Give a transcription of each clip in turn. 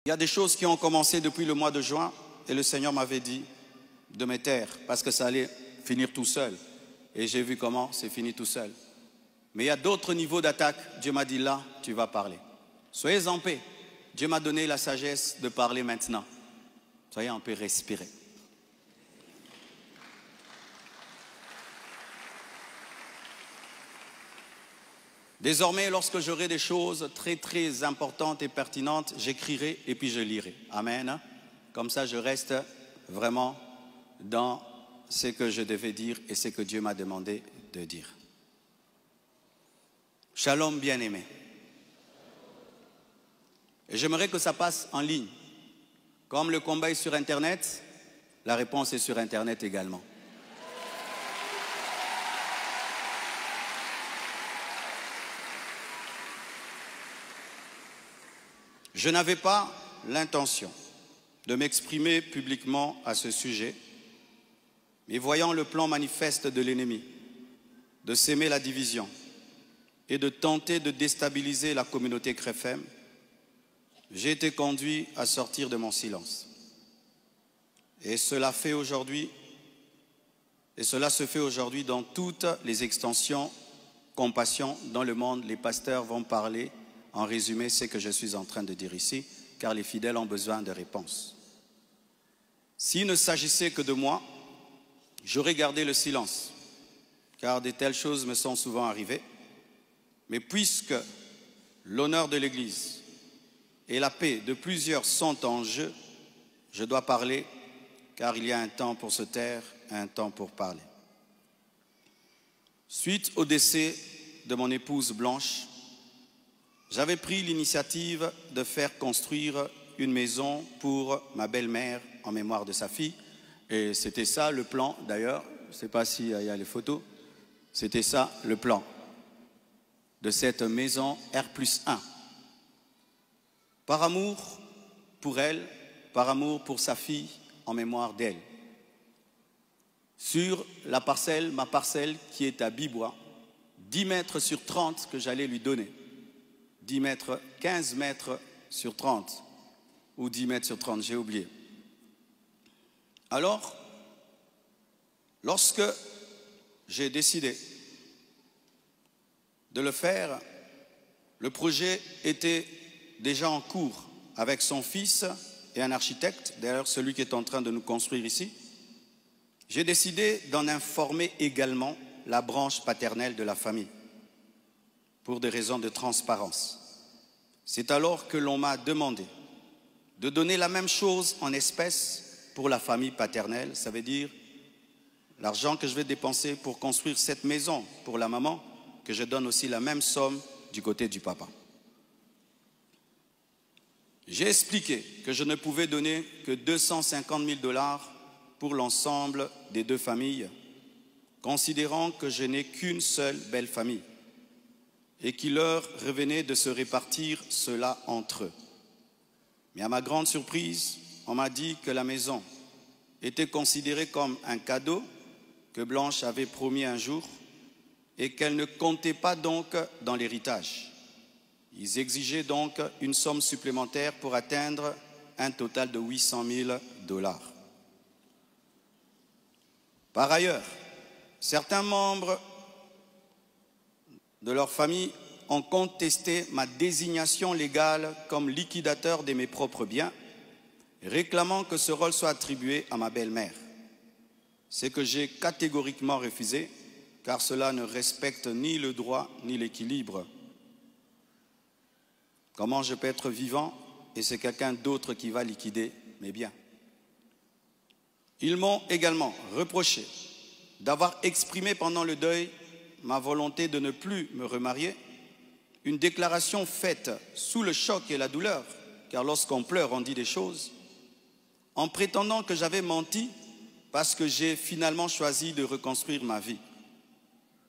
Il y a des choses qui ont commencé depuis le mois de juin et le Seigneur m'avait dit de me taire parce que ça allait finir tout seul. Et j'ai vu comment c'est fini tout seul. Mais il y a d'autres niveaux d'attaque. Dieu m'a dit là, tu vas parler. Soyez en paix. Dieu m'a donné la sagesse de parler maintenant. Soyez en paix, respirez. Désormais, lorsque j'aurai des choses très importantes et pertinentes, j'écrirai et puis je lirai. Amen. Comme ça, je reste vraiment dans ce que je devais dire et ce que Dieu m'a demandé de dire. Shalom, bien-aimé. Et j'aimerais que ça passe en ligne. Comme le combat est sur Internet, la réponse est sur Internet également. Je n'avais pas l'intention de m'exprimer publiquement à ce sujet, mais voyant le plan manifeste de l'ennemi, de s'aimer la division et de tenter de déstabiliser la communauté CREFEM, j'ai été conduit à sortir de mon silence. Et cela se fait aujourd'hui dans toutes les extensions compassion dans le monde. Les pasteurs vont parler en résumé ce que je suis en train de dire ici, car les fidèles ont besoin de réponses. S'il ne s'agissait que de moi, j'aurais gardé le silence, car de telles choses me sont souvent arrivées. Mais puisque l'honneur de l'Église et la paix de plusieurs sont en jeu, je dois parler, car il y a un temps pour se taire, un temps pour parler. Suite au décès de mon épouse Blanche, j'avais pris l'initiative de faire construire une maison pour ma belle-mère en mémoire de sa fille. Et c'était ça le plan, d'ailleurs. Je ne sais pas s'il y a les photos. C'était ça le plan de cette maison R+1. Par amour pour elle, par amour pour sa fille, en mémoire d'elle. Sur la parcelle, ma parcelle qui est à Bibois, 10 mètres sur 30 que j'allais lui donner. 10 mètres, 15 mètres sur 30, ou 10 mètres sur 30, j'ai oublié. Alors, lorsque j'ai décidé de le faire, le projet était déjà en cours avec son fils et un architecte, d'ailleurs celui qui est en train de nous construire ici. J'ai décidé d'en informer également la branche paternelle de la famille, pour des raisons de transparence. C'est alors que l'on m'a demandé de donner la même chose en espèces pour la famille paternelle. Ça veut dire l'argent que je vais dépenser pour construire cette maison pour la maman, que je donne aussi la même somme du côté du papa. J'ai expliqué que je ne pouvais donner que 250 000 $ pour l'ensemble des deux familles, considérant que je n'ai qu'une seule belle famille et qu'il leur revenait de se répartir cela entre eux. Mais à ma grande surprise, on m'a dit que la maison était considérée comme un cadeau que Blanche avait promis un jour et qu'elle ne comptait pas donc dans l'héritage. Ils exigeaient donc une somme supplémentaire pour atteindre un total de 800 000 $. Par ailleurs, certains membres de leur famille ont contesté ma désignation légale comme liquidateur de mes propres biens, réclamant que ce rôle soit attribué à ma belle-mère. Ce que j'ai catégoriquement refusé, car cela ne respecte ni le droit ni l'équilibre. Comment je peux être vivant et c'est quelqu'un d'autre qui va liquider mes biens? Ils m'ont également reproché d'avoir exprimé pendant le deuil ma volonté de ne plus me remarier, une déclaration faite sous le choc et la douleur, car lorsqu'on pleure, on dit des choses, en prétendant que j'avais menti parce que j'ai finalement choisi de reconstruire ma vie.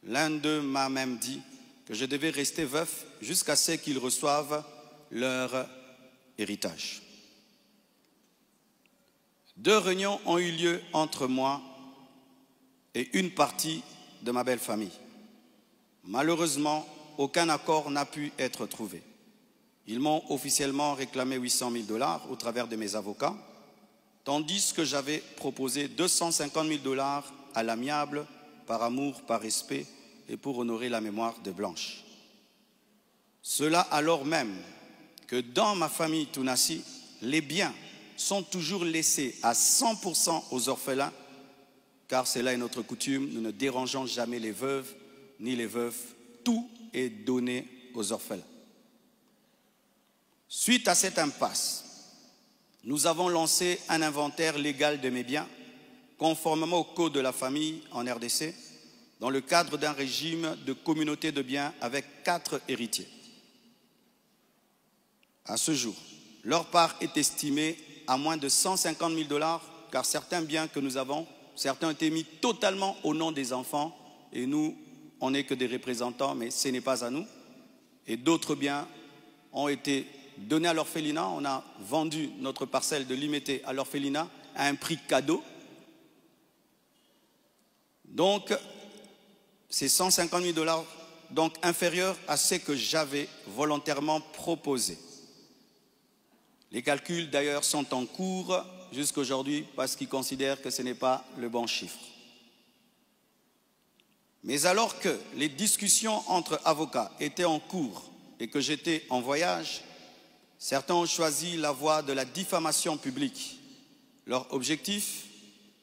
L'un d'eux m'a même dit que je devais rester veuf jusqu'à ce qu'ils reçoivent leur héritage. 2 réunions ont eu lieu entre moi et une partie de ma belle famille. Malheureusement, aucun accord n'a pu être trouvé. Ils m'ont officiellement réclamé 800 000 $ au travers de mes avocats, tandis que j'avais proposé 250 000 $ à l'amiable, par amour, par respect et pour honorer la mémoire de Blanche. Cela alors même que dans ma famille Tounassi, les biens sont toujours laissés à 100% aux orphelins, car c'est là notre coutume, nous ne dérangeons jamais les veuves ni les veufs, tout est donné aux orphelins. Suite à cette impasse, nous avons lancé un inventaire légal de mes biens, conformément au code de la famille en RDC, dans le cadre d'un régime de communauté de biens avec 4 héritiers. À ce jour, leur part est estimée à moins de 150 000 $, car certains biens que nous avons, certains ont été mis totalement au nom des enfants, et nous, on n'est que des représentants, mais ce n'est pas à nous. Et d'autres biens ont été donnés à l'orphelinat. On a vendu notre parcelle de Limété à l'orphelinat à un prix cadeau. Donc, c'est 150 000 $, donc inférieur à ce que j'avais volontairement proposé. Les calculs d'ailleurs sont en cours jusqu'à aujourd'hui parce qu'ils considèrent que ce n'est pas le bon chiffre. Mais alors que les discussions entre avocats étaient en cours et que j'étais en voyage, certains ont choisi la voie de la diffamation publique. Leur objectif,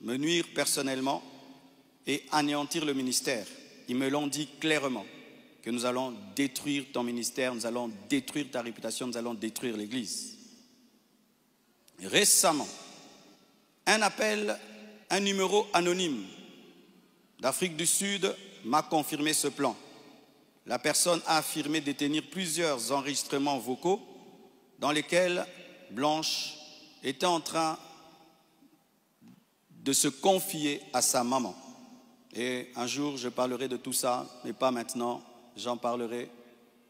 me nuire personnellement et anéantir le ministère. Ils me l'ont dit clairement, que nous allons détruire ton ministère, nous allons détruire ta réputation, nous allons détruire l'Église. Récemment, un appel, un numéro anonyme d'Afrique du Sud m'a confirmé ce plan. La personne a affirmé détenir plusieurs enregistrements vocaux dans lesquels Blanche était en train de se confier à sa maman. Et un jour, je parlerai de tout ça, mais pas maintenant. J'en parlerai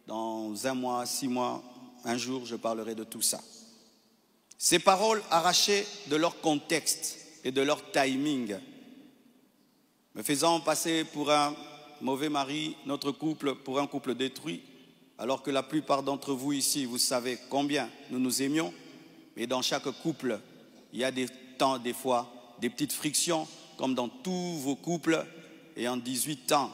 dans 1 mois, 6 mois. Un jour, je parlerai de tout ça. Ces paroles arrachées de leur contexte et de leur timing, me faisant passer pour un mauvais mari, notre couple pour un couple détruit, alors que la plupart d'entre vous ici, vous savez combien nous nous aimions, mais dans chaque couple, il y a des temps, des fois, des petites frictions, comme dans tous vos couples. Et en 18 ans,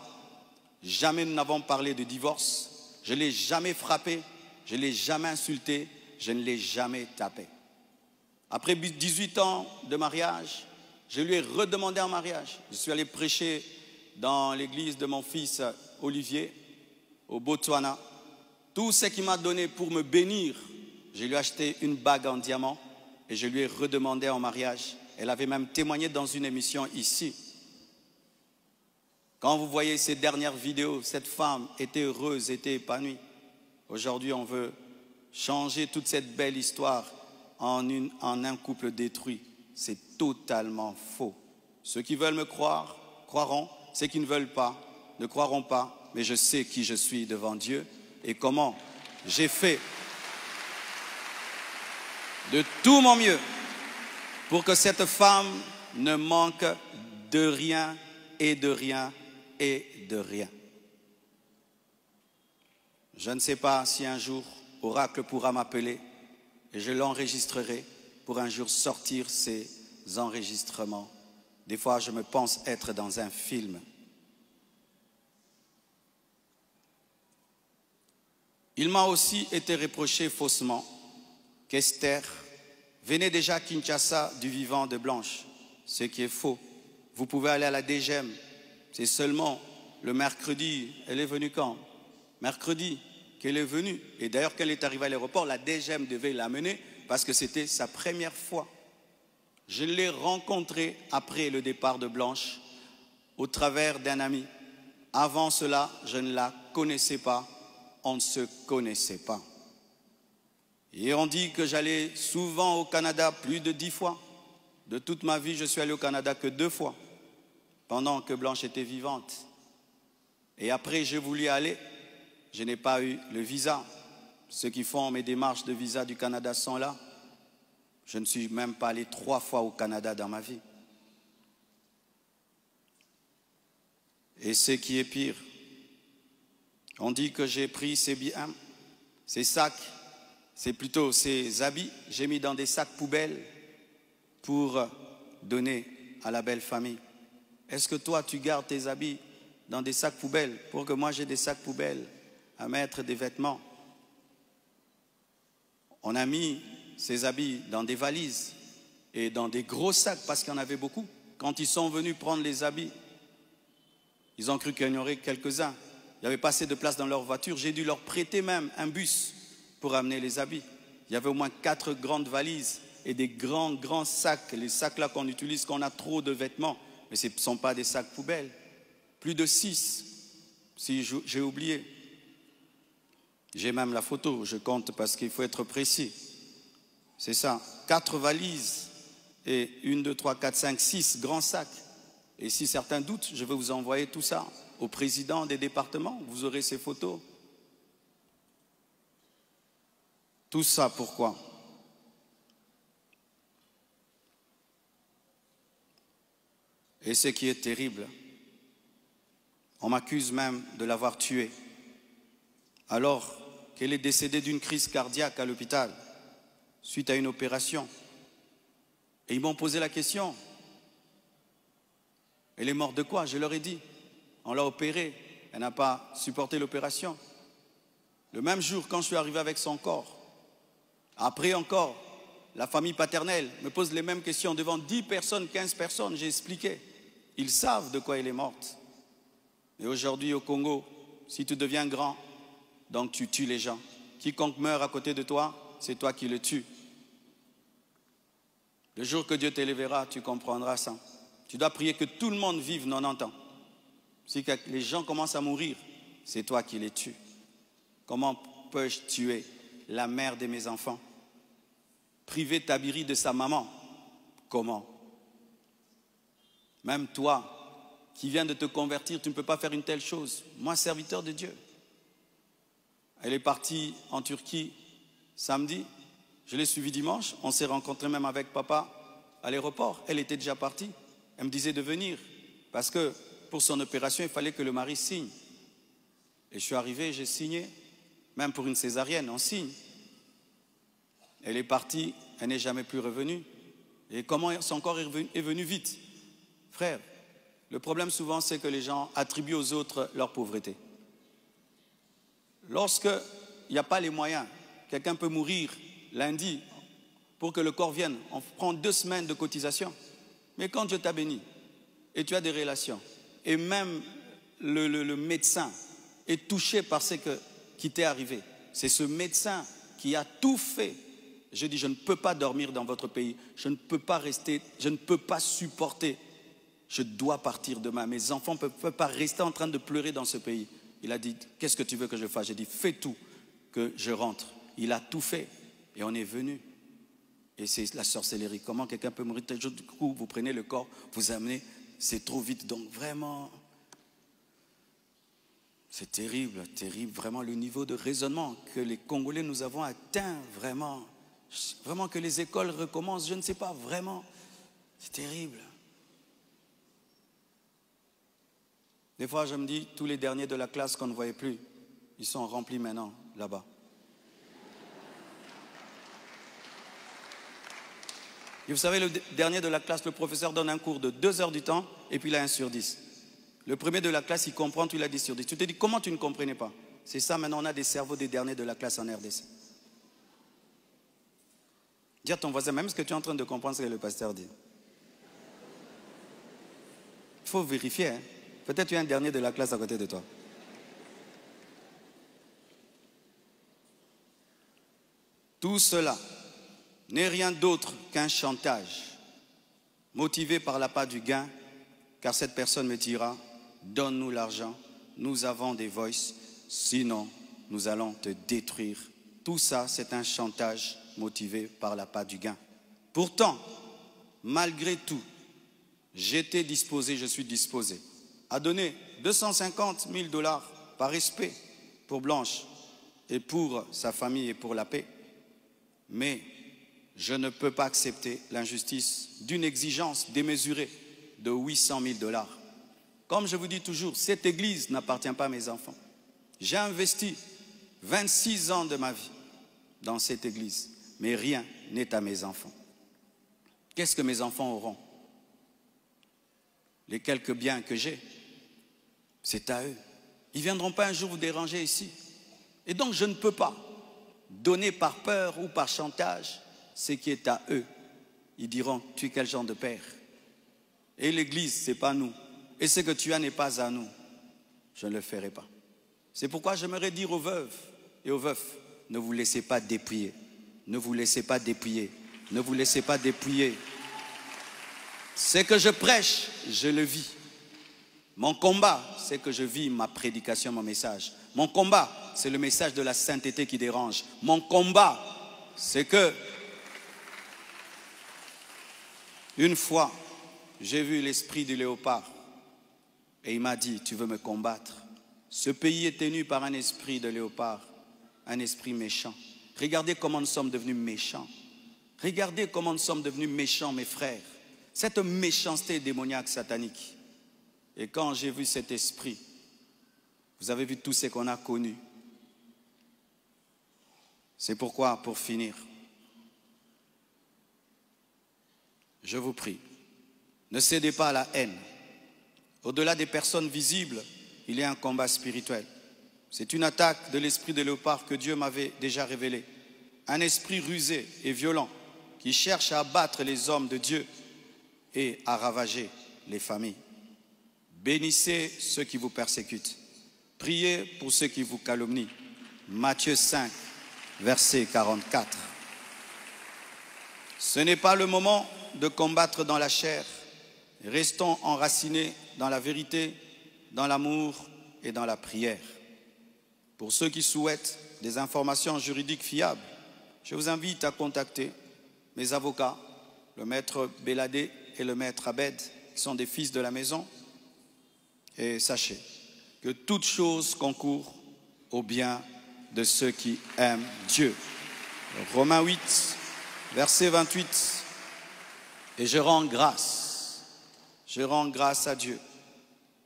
jamais nous n'avons parlé de divorce, je ne l'ai jamais frappé, je ne l'ai jamais insulté, je ne l'ai jamais tapé. Après 18 ans de mariage, je lui ai redemandé en mariage. Je suis allé prêcher dans l'église de mon fils Olivier, au Botswana. Tout ce qu'il m'a donné pour me bénir, je lui ai acheté une bague en diamant et je lui ai redemandé en mariage. Elle avait même témoigné dans une émission ici. Quand vous voyez ces dernières vidéos, cette femme était heureuse, était épanouie. Aujourd'hui, on veut changer toute cette belle histoire en un couple détruit. C'est totalement faux. Ceux qui veulent me croire, croiront. Ceux qui ne veulent pas, ne croiront pas. Mais je sais qui je suis devant Dieu et comment j'ai fait de tout mon mieux pour que cette femme ne manque de rien et de rien et de rien. Je ne sais pas si un jour Oracle pourra m'appeler et je l'enregistrerai pour un jour sortir ces enregistrements. Des fois, je me pense être dans un film. Il m'a aussi été reproché faussement qu'Esther venait déjà à Kinshasa du vivant de Blanche, ce qui est faux. Vous pouvez aller à la DGM, c'est seulement le mercredi. Elle est venue quand? Mercredi qu'elle est venue. Et d'ailleurs, quand elle est arrivée à l'aéroport, la DGM devait l'amener parce que c'était sa première fois. Je l'ai rencontrée après le départ de Blanche au travers d'un ami. Avant cela, je ne la connaissais pas, on ne se connaissait pas. Et on dit que j'allais souvent au Canada plus de 10 fois. De toute ma vie, je suis allé au Canada que 2 fois, pendant que Blanche était vivante. Et après, j'ai voulu aller, je n'ai pas eu le visa. Ceux qui font mes démarches de visa du Canada sont là. Je ne suis même pas allé 3 fois au Canada dans ma vie. Et ce qui est pire, on dit que j'ai pris ces biens, ces sacs, c'est plutôt ces habits, j'ai mis dans des sacs poubelles pour donner à la belle famille. Est-ce que toi, tu gardes tes habits dans des sacs poubelles pour que moi j'ai des sacs poubelles à mettre des vêtements? On a mis ces habits dans des valises et dans des gros sacs parce qu'il y en avait beaucoup. Quand ils sont venus prendre les habits, ils ont cru qu'il y en aurait quelques-uns. Il n'y avait pas assez de place dans leur voiture. J'ai dû leur prêter même un bus pour amener les habits. Il y avait au moins 4 grandes valises et des grands sacs. Les sacs là qu'on utilise quand on a trop de vêtements. Mais ce ne sont pas des sacs poubelles. Plus de 6, si j'ai oublié. J'ai même la photo, je compte parce qu'il faut être précis. C'est ça, 4 valises et 1, 2, 3, 4, 5, 6 grands sacs. Et si certains doutent, je vais vous envoyer tout ça au président des départements. Vous aurez ces photos. Tout ça, pourquoi? Et ce qui est terrible, on m'accuse même de l'avoir tué, alors qu'elle est décédée d'une crise cardiaque à l'hôpital, suite à une opération. Et ils m'ont posé la question, elle est morte de quoi? Je leur ai dit, on l'a opérée, elle n'a pas supporté l'opération. Le même jour, quand je suis arrivé avec son corps, après encore, la famille paternelle me pose les mêmes questions devant 10 personnes, 15 personnes, j'ai expliqué. Ils savent de quoi elle est morte. Et aujourd'hui au Congo, si tu deviens grand, donc tu tues les gens. Quiconque meurt à côté de toi, c'est toi qui le tues. Le jour que Dieu t'élèvera, tu comprendras ça. Tu dois prier que tout le monde vive 90 ans. Si les gens commencent à mourir, c'est toi qui les tues. Comment peux-je tuer la mère de mes enfants? Priver Tabiri de sa maman? Comment? Même toi, qui viens de te convertir, tu ne peux pas faire une telle chose. Moi, serviteur de Dieu. Elle est partie en Turquie samedi. Je l'ai suivie dimanche. On s'est rencontrés même avec papa à l'aéroport. Elle était déjà partie. Elle me disait de venir parce que pour son opération, il fallait que le mari signe. Et je suis arrivé, j'ai signé. Même pour une césarienne, on signe. Elle est partie, elle n'est jamais plus revenue. Et comment son corps est venu vite? Frère, le problème souvent, c'est que les gens attribuent aux autres leur pauvreté. Lorsqu'il n'y a pas les moyens, quelqu'un peut mourir lundi pour que le corps vienne. On prend 2 semaines de cotisation. Mais quand Dieu t'a béni et tu as des relations, et même le médecin est touché par ce qui t'est arrivé, c'est ce médecin qui a tout fait. Je dis, je ne peux pas dormir dans votre pays, je ne peux pas rester, je ne peux pas supporter. Je dois partir demain. Mes enfants ne peuvent pas rester en train de pleurer dans ce pays. Il a dit, qu'est-ce que tu veux que je fasse? J'ai dit, fais tout, que je rentre. Il a tout fait et on est venu. Et c'est la sorcellerie. Comment quelqu'un peut mourir? Du coup, vous prenez le corps, vous amenez, c'est trop vite. Donc vraiment, c'est terrible, terrible. Vraiment le niveau de raisonnement que les Congolais nous avons atteint, vraiment. Vraiment que les écoles recommencent, je ne sais pas, vraiment. C'est terrible. Des fois, je me dis, tous les derniers de la classe qu'on ne voyait plus, ils sont remplis maintenant, là-bas. Et vous savez, le dernier de la classe, le professeur donne un cours de 2 heures du temps, et puis il a 1 sur 10. Le premier de la classe, il comprend, tu l'as 10 sur 10. Tu te dis, comment tu ne comprenais pas? C'est ça, maintenant, on a des cerveaux des derniers de la classe en RDC. Dis à ton voisin, même ce que tu es en train de comprendre, ce que le pasteur dit. Il faut vérifier, hein. Peut-être tu es un dernier de la classe à côté de toi. Tout cela n'est rien d'autre qu'un chantage motivé par l'appât du gain, car cette personne me dira, donne-nous l'argent, nous avons des voices, sinon nous allons te détruire. Tout ça, c'est un chantage motivé par l'appât du gain. Pourtant, malgré tout, j'étais disposé, je suis disposé à donner 250 000 $ par respect pour Blanche et pour sa famille et pour la paix. Mais je ne peux pas accepter l'injustice d'une exigence démesurée de 800 000 $. Comme je vous dis toujours, cette église n'appartient pas à mes enfants. J'ai investi 26 ans de ma vie dans cette église, mais rien n'est à mes enfants. Qu'est-ce que mes enfants auront? Les quelques biens que j'ai, c'est à eux. Ils ne viendront pas un jour vous déranger ici. Et donc je ne peux pas donner par peur ou par chantage ce qui est à eux. Ils diront, tu es quel genre de père? Et l'église, ce n'est pas nous. Et ce que tu as n'est pas à nous. Je ne le ferai pas. C'est pourquoi j'aimerais dire aux veuves et aux veufs, ne vous laissez pas dépouiller. Ne vous laissez pas dépouiller. Ne vous laissez pas dépouiller. Ce que je prêche, je le vis. Mon combat, c'est que je vis ma prédication, mon message. Mon combat, c'est le message de la sainteté qui dérange. Mon combat, c'est que une fois, j'ai vu l'esprit du léopard et il m'a dit, tu veux me combattre? Ce pays est tenu par un esprit de léopard, un esprit méchant. Regardez comment nous sommes devenus méchants. Regardez comment nous sommes devenus méchants, mes frères. Cette méchanceté démoniaque satanique. Et quand j'ai vu cet esprit, vous avez vu tout ce qu'on a connu. C'est pourquoi, pour finir, je vous prie, ne cédez pas à la haine. Au-delà des personnes visibles, il y a un combat spirituel. C'est une attaque de l'esprit de léopard que Dieu m'avait déjà révélé. Un esprit rusé et violent qui cherche à abattre les hommes de Dieu et à ravager les familles. Bénissez ceux qui vous persécutent. Priez pour ceux qui vous calomnient. Matthieu 5, verset 44. Ce n'est pas le moment de combattre dans la chair. Restons enracinés dans la vérité, dans l'amour et dans la prière. Pour ceux qui souhaitent des informations juridiques fiables, je vous invite à contacter mes avocats, le maître Béladé et le maître Abed, qui sont des fils de la maison. Et sachez que toute chose concourt au bien de ceux qui aiment Dieu. Romains 8, verset 28. Et je rends grâce à Dieu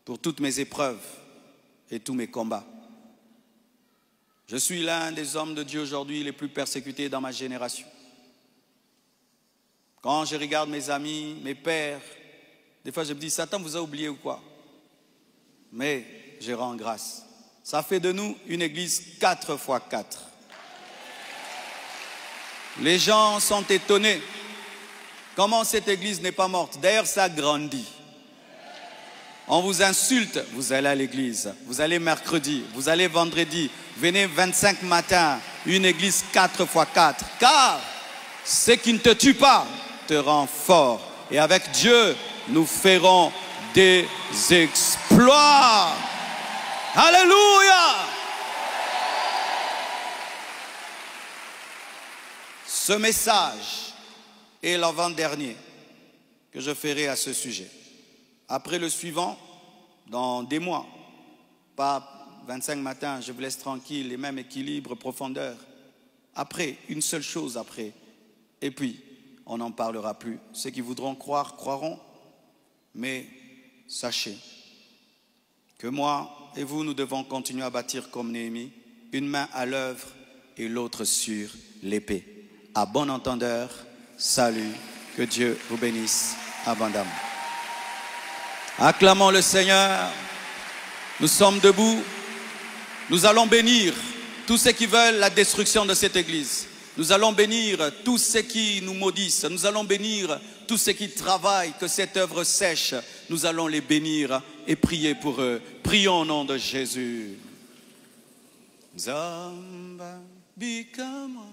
pour toutes mes épreuves et tous mes combats. Je suis l'un des hommes de Dieu aujourd'hui les plus persécutés dans ma génération. Quand je regarde mes amis, mes pères, des fois je me dis, Satan vous a oublié ou quoi? Mais je rends grâce. Ça fait de nous une église 4x4. Les gens sont étonnés. Comment cette église n'est pas morte? D'ailleurs, ça grandit. On vous insulte, vous allez à l'église. Vous allez mercredi, vous allez vendredi. Venez 25 matins, une église 4x4. Car ce qui ne te tue pas te rend fort. Et avec Dieu, nous ferons des exploits. Alléluia! Ce message est l'avant-dernier que je ferai à ce sujet. Après le suivant, dans des mois, pas 25 matins, je vous laisse tranquille, les mêmes équilibres, profondeur. Après, une seule chose après. Et puis, on n'en parlera plus. Ceux qui voudront croire, croiront. Mais sachez que moi et vous, nous devons continuer à bâtir comme Néhémie, une main à l'œuvre et l'autre sur l'épée. À bon entendeur, salut, que Dieu vous bénisse abondamment. Acclamons le Seigneur. Nous sommes debout. Nous allons bénir tous ceux qui veulent la destruction de cette église. Nous allons bénir tous ceux qui nous maudissent. Nous allons bénir tous ceux qui travaillent, que cette œuvre sèche. Nous allons les bénir et prier pour eux. Prions au nom de Jésus. Zamba bikama.